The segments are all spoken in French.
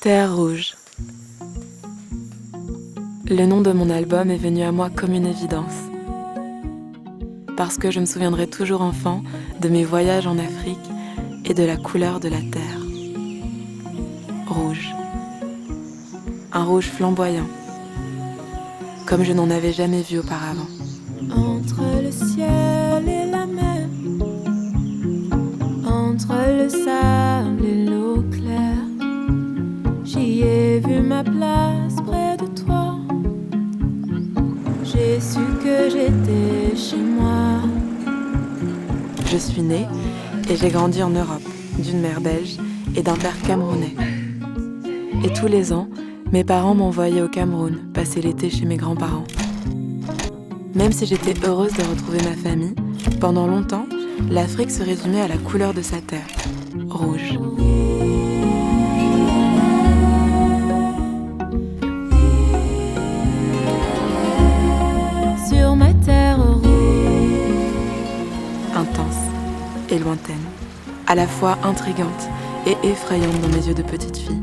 Terre Rouge. Le nom de mon album est venu à moi comme une évidence. Parce que je me souviendrai toujours enfant de mes voyages en Afrique et de la couleur de la terre. Rouge. Un rouge flamboyant, comme je n'en avais jamais vu auparavant. Entre le ciel et la mer, entre le sable et l'eau claire, j'y ai vu ma place près de toi. J'ai su que j'étais chez moi. Je suis née et j'ai grandi en Europe, d'une mère belge et d'un père camerounais. Et tous les ans, mes parents m'envoyaient au Cameroun passer l'été chez mes grands-parents. Même si j'étais heureuse de retrouver ma famille, pendant longtemps, l'Afrique se résumait à la couleur de sa terre, rouge. Sur ma terre rouge, Intense et lointaine, à la fois intrigante et effrayante dans mes yeux de petite fille.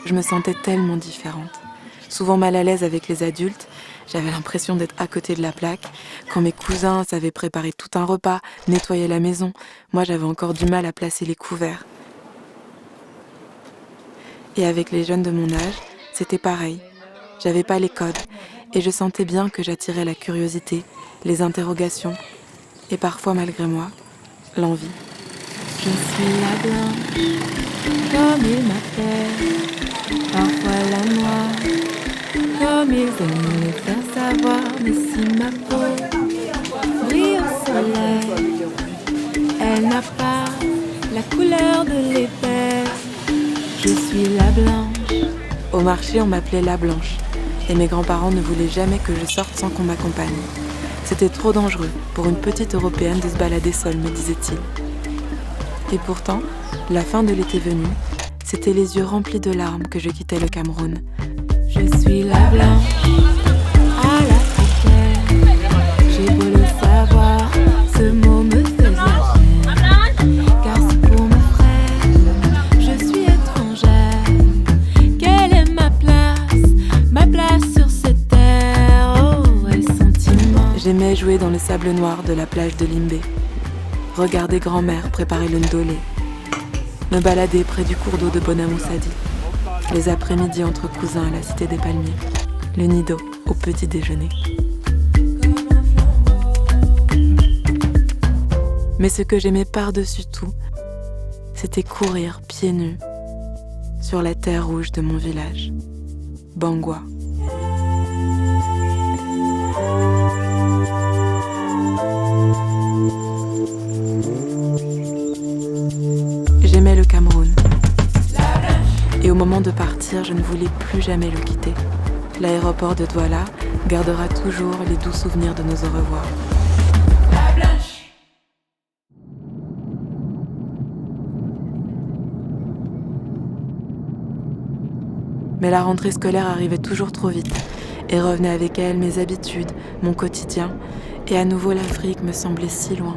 Je me sentais tellement différente. Souvent mal à l'aise avec les adultes, j'avais l'impression d'être à côté de la plaque. Quand mes cousins savaient préparer tout un repas, nettoyer la maison, moi j'avais encore du mal à placer les couverts. Et avec les jeunes de mon âge, c'était pareil. J'avais pas les codes et je sentais bien que j'attirais la curiosité, les interrogations et parfois malgré moi, l'envie. je suis la blanche, comme il m'appelle. Parfois la noire, comme ils aiment le faire savoir. Mais si ma peau brille au soleil, elle n'a pas la couleur de l'épaisse. Je suis la blanche. Au marché, on m'appelait la blanche et mes grands-parents ne voulaient jamais que je sorte sans qu'on m'accompagne. C'était trop dangereux pour une petite Européenne de se balader seule, me disait-il. Et pourtant, la fin de l'été venue, c'était les yeux remplis de larmes que je quittais le Cameroun. Je suis la blanche à l'africaine. J'ai beau le savoir, ce mot me fait la peine. Car c'est pour mes frères, je suis étrangère. Quelle est ma place sur cette terre? Oh, et sentiment. J'aimais jouer dans le sable noir de la plage de Limbé, regarder grand-mère préparer le ndolé, me balader près du cours d'eau de Bonamoussadi, les après-midi entre cousins à la Cité des Palmiers, le nido au petit déjeuner. Mais ce que j'aimais par-dessus tout, c'était courir pieds nus sur la terre rouge de mon village, Bangwa. J'aimais le Cameroun. Et au moment de partir, je ne voulais plus jamais le quitter. L'aéroport de Douala gardera toujours les doux souvenirs de nos au revoir. Mais la rentrée scolaire arrivait toujours trop vite et revenait avec elle mes habitudes, mon quotidien, et à nouveau l'Afrique me semblait si loin.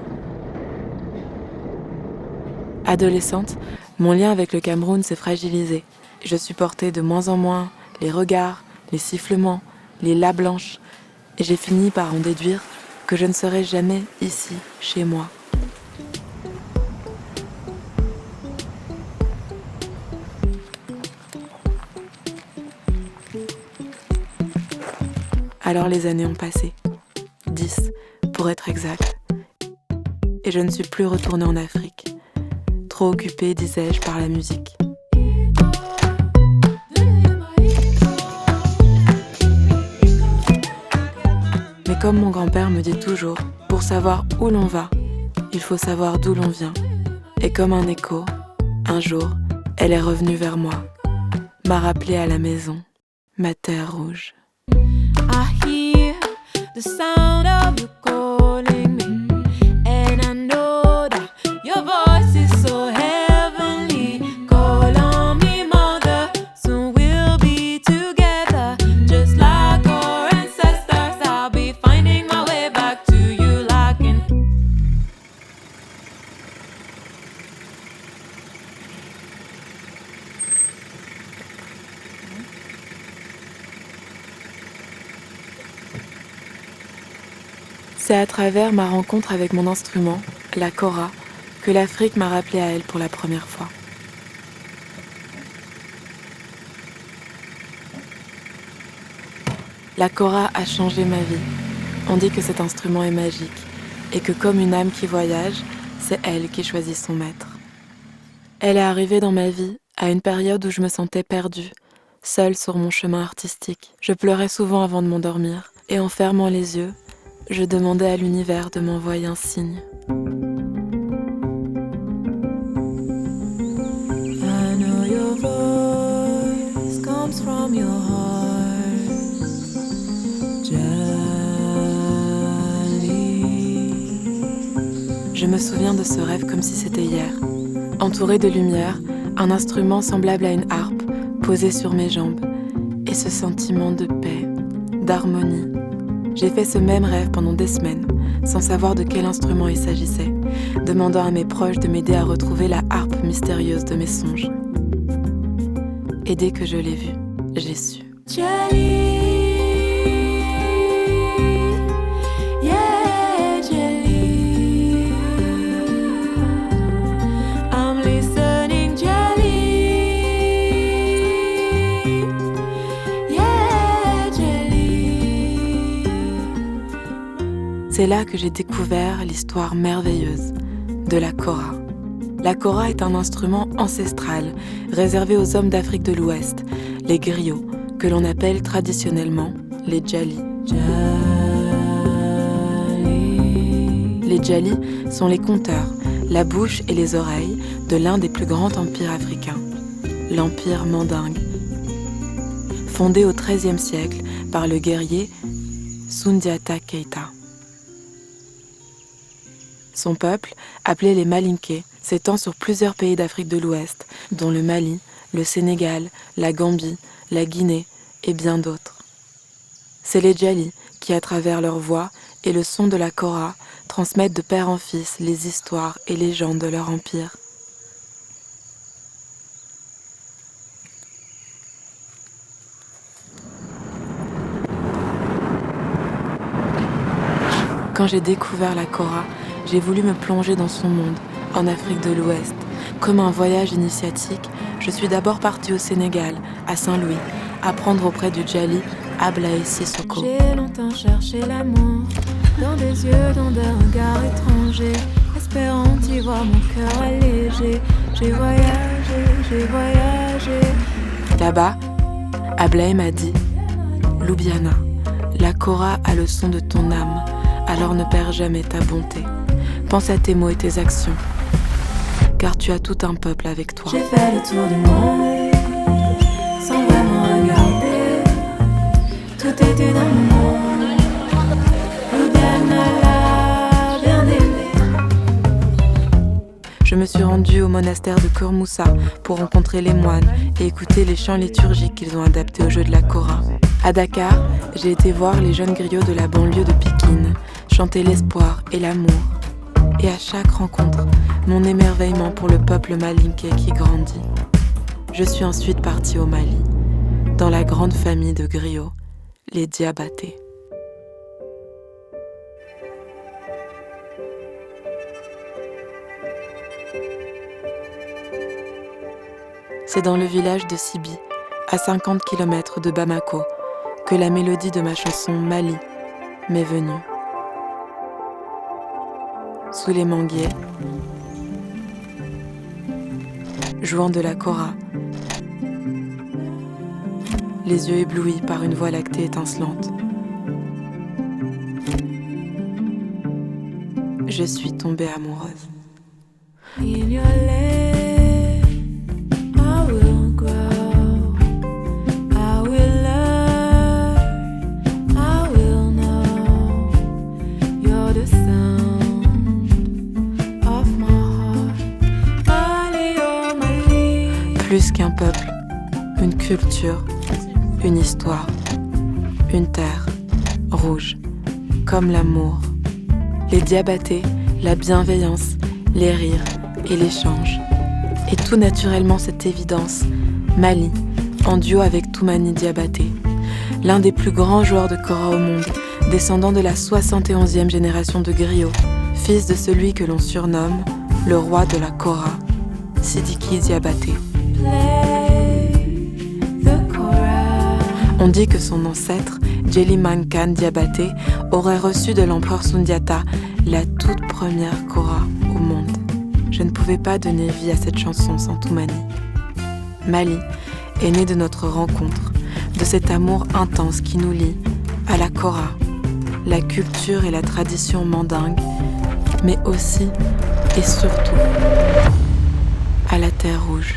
Adolescente, mon lien avec le Cameroun s'est fragilisé. Je supportais de moins en moins les regards, les sifflements, les la blanches, et j'ai fini par en déduire que je ne serais jamais ici, chez moi. Alors les années ont passé, 10 pour être exact, et je ne suis plus retournée en Afrique, trop occupée, disais-je, par la musique. Mais comme mon grand-père me dit toujours, pour savoir où l'on va, il faut savoir d'où l'on vient. Et comme un écho, un jour, elle est revenue vers moi, m'a rappelé à la maison, ma Terre Rouge. I hear the sound of you calling me, and I know that your voice is so heavenly. Call on me, mother, soon we'll be together. Just like our ancestors, I'll be finding my way back to you like an... C'est à travers ma rencontre avec mon instrument, la Kora, que l'Afrique m'a rappelé à elle pour la première fois. La Kora a changé ma vie. On dit que cet instrument est magique et que comme une âme qui voyage, c'est elle qui choisit son maître. Elle est arrivée dans ma vie à une période où je me sentais perdue, seule sur mon chemin artistique. Je pleurais souvent avant de m'endormir et en fermant les yeux, je demandais à l'univers de m'envoyer un signe. I know your voice comes from your heart, Jali. Je me souviens de ce rêve comme si c'était hier. Entouré de lumière, un instrument semblable à une harpe posé sur mes jambes et ce sentiment de paix, d'harmonie. J'ai fait ce même rêve pendant des semaines, sans savoir de quel instrument il s'agissait, demandant à mes proches de m'aider à retrouver la harpe mystérieuse de mes songes. Et dès que je l'ai vue, j'ai su. Jelly, yeah, jelly. I'm listening, jelly, yeah, jelly. C'est là que j'ai découvert l'histoire merveilleuse de la Kora. La Kora est un instrument ancestral réservé aux hommes d'Afrique de l'Ouest, les griots, que l'on appelle traditionnellement les djali. Les djali sont les conteurs, la bouche et les oreilles de l'un des plus grands empires africains, l'empire mandingue. Fondé au XIIIe siècle par le guerrier Soundiata Keita. Son peuple, appelé les Malinké, s'étend sur plusieurs pays d'Afrique de l'Ouest, dont le Mali, le Sénégal, la Gambie, la Guinée et bien d'autres. C'est les Djali qui, à travers leur voix et le son de la Kora, transmettent de père en fils les histoires et légendes de leur empire. Quand j'ai découvert la Kora, j'ai voulu me plonger dans son monde, en Afrique de l'Ouest. Comme un voyage initiatique, je suis d'abord partie au Sénégal, à Saint-Louis, apprendre auprès du Djali Ablaye Sissoko. J'ai longtemps cherché l'amour, dans des yeux, dans des regards étrangers, espérant y voir mon cœur allégé. J'ai voyagé, j'ai voyagé. Là-bas, Ablaye m'a dit « Lubiana, la Kora a le son de ton âme, alors ne perds jamais ta bonté. Pense à tes mots et tes actions, car tu as tout un peuple avec toi. » J'ai fait le tour du monde, sans vraiment regarder. Tout était dans mon monde. Lubiana l'a bien aimé. Je me suis rendue au monastère de Kermoussa pour rencontrer les moines et écouter les chants liturgiques qu'ils ont adaptés au jeu de la Kora. À Dakar, j'ai été voir les jeunes griots de la banlieue de Pikine chanter l'espoir et l'amour. Et à chaque rencontre, mon émerveillement pour le peuple malinké qui grandit. Je suis ensuite partie au Mali, dans la grande famille de griots, les Diabaté. C'est dans le village de Sibi, à 50 km de Bamako, que la mélodie de ma chanson Mali m'est venue. Sous les manguiers, jouant de la Kora, les yeux éblouis par une voie lactée étincelante. Je je suis tombée amoureuse. In your land, I will grow, I will learn, I will know. You're the sound of my heart. Mali, oh Mali. Plus qu'un peuple, une culture, une histoire, une terre rouge, comme l'amour, les Diabaté, la bienveillance, les rires et l'échange. Et tout naturellement cette évidence, Mali, en duo avec Toumani Diabaté, l'un des plus grands joueurs de Kora au monde, descendant de la 71e génération de griots, fils de celui que l'on surnomme le roi de la Kora, Sidiki Diabaté. On dit que son ancêtre, Jelimankan Diabaté, aurait reçu de l'empereur Sundiata la toute première Kora au monde. Je ne pouvais pas donner vie à cette chanson sans Toumani. Mali est né de notre rencontre, de cet amour intense qui nous lie à la Kora, la culture et la tradition mandingue, mais aussi et surtout à la Terre Rouge.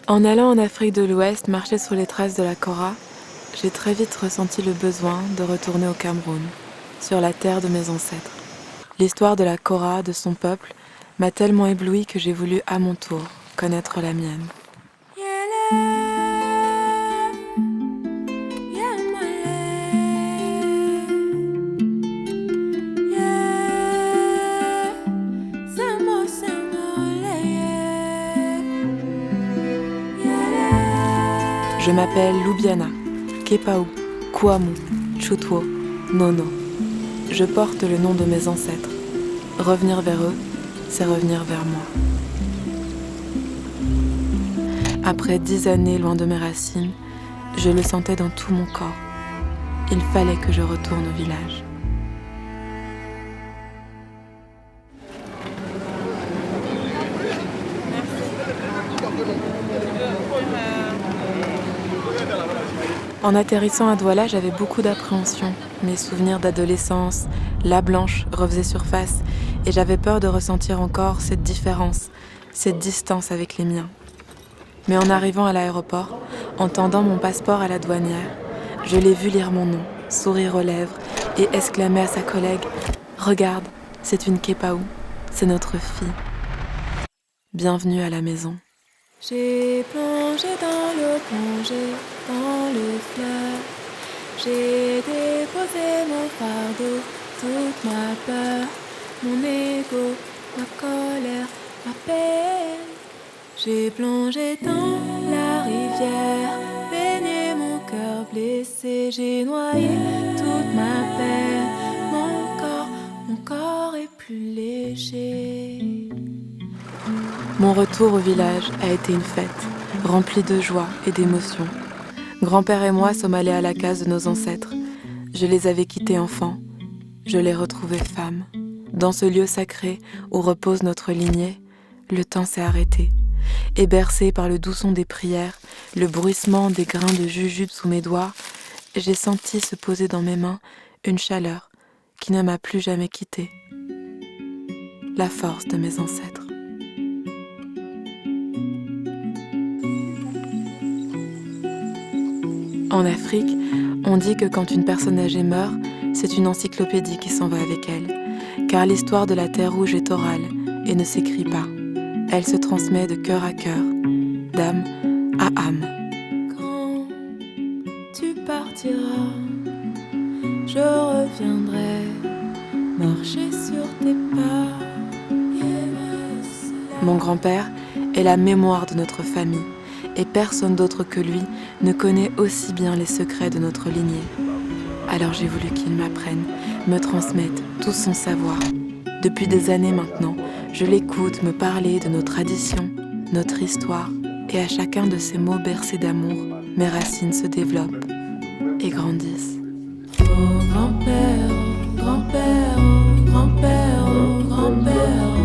En allant en Afrique de l'Ouest marcher sur les traces de la Kora, j'ai très vite ressenti le besoin de retourner au Cameroun, sur la terre de mes ancêtres. L'histoire de la Kora, de son peuple, m'a tellement ébloui que j'ai voulu à mon tour connaître la mienne. Je m'appelle Lubiana, Kepaou, Kouamou, Tchoutwo, Nono. Je porte le nom de mes ancêtres. Revenir vers eux, c'est revenir vers moi. Après 10 années loin de mes racines, je le sentais dans tout mon corps. Il fallait que je retourne au village. En atterrissant à Douala, j'avais beaucoup d'appréhension. Mes souvenirs d'adolescence, la blanche, refaisaient surface et j'avais peur de ressentir encore cette différence, cette distance avec les miens. Mais en arrivant à l'aéroport, en tendant mon passeport à la douanière, je l'ai vu lire mon nom, sourire aux lèvres et exclamer à sa collègue « Regarde, c'est une Kepaou, c'est notre fille. Bienvenue à la maison. » J'ai plongé dans l'eau, plongé dans le fleuve. J'ai déposé mon fardeau, toute ma peur, mon ego, ma colère, ma peine. J'ai plongé dans la rivière, baigné mon cœur blessé. J'ai noyé toute ma peine, mon corps est plus léger. Mon retour au village a été une fête, remplie de joie et d'émotion. Grand-père et moi sommes allés à la case de nos ancêtres. Je les avais quittés enfants, je les retrouvais femmes. Dans ce lieu sacré où repose notre lignée, le temps s'est arrêté. Et bercé par le doux son des prières, le bruissement des grains de jujube sous mes doigts, j'ai senti se poser dans mes mains une chaleur qui ne m'a plus jamais quittée. La force de mes ancêtres. En Afrique, on dit que quand une personne âgée meurt, c'est une encyclopédie qui s'en va avec elle, car l'histoire de la Terre Rouge est orale et ne s'écrit pas. Elle se transmet de cœur à cœur, d'âme à âme. Quand tu partiras, je reviendrai marcher sur tes pas. Mon grand-père est la mémoire de notre famille, et personne d'autre que lui ne connaît aussi bien les secrets de notre lignée. Alors j'ai voulu qu'il m'apprenne, me transmette tout son savoir. Depuis des années maintenant, je l'écoute me parler de nos traditions, notre histoire, et à chacun de ces mots bercés d'amour, mes racines se développent et grandissent. Oh grand-père, oh grand-père, oh grand-père, oh grand-père,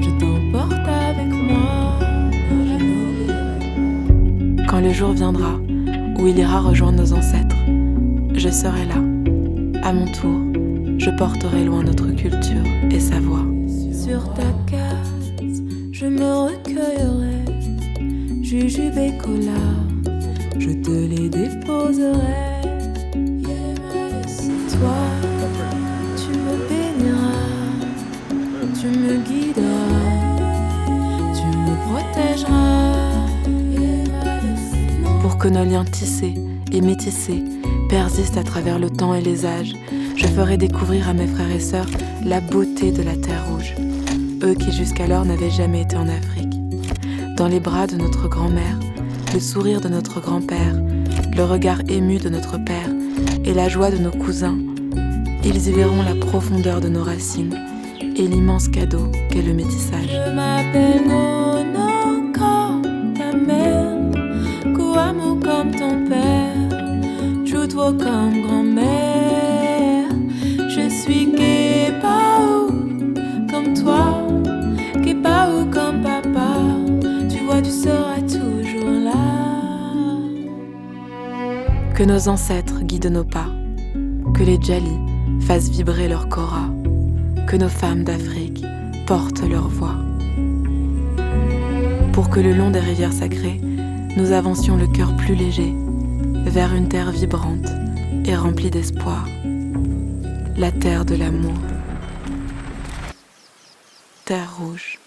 je t'emporte avec moi, je n'oublierai pas. Quand le jour viendra où il ira rejoindre nos ancêtres, je serai là. À mon tour, je porterai loin notre culture et sa voix. Sur ta case, je me recueillerai, jujube et cola, je te les déposerai. Toi, tu me béniras, tu me guideras, tu me protégeras. Pour que nos liens tissés et métissés persistent à travers le temps et les âges, je ferai découvrir à mes frères et sœurs la beauté de la Terre Rouge, eux qui jusqu'alors n'avaient jamais été en Afrique. Dans les bras de notre grand-mère, le sourire de notre grand-père, le regard ému de notre père et la joie de nos cousins, ils y verront la profondeur de nos racines et l'immense cadeau qu'est le métissage. Je m'appelle Nono comme ta mère, Kouamou comme ton père, Tchouatcha comme grand-mère. Je suis Kepaou comme toi, Kepaou comme papa. Tu vois, tu seras toujours là. Que nos ancêtres guident nos pas, que les Djalis fassent vibrer leur Kora, que nos femmes d'Afrique portent leur voix. Pour que le long des rivières sacrées, nous avancions le cœur plus léger vers une terre vibrante et remplie d'espoir, la terre de l'amour. Terre Rouge.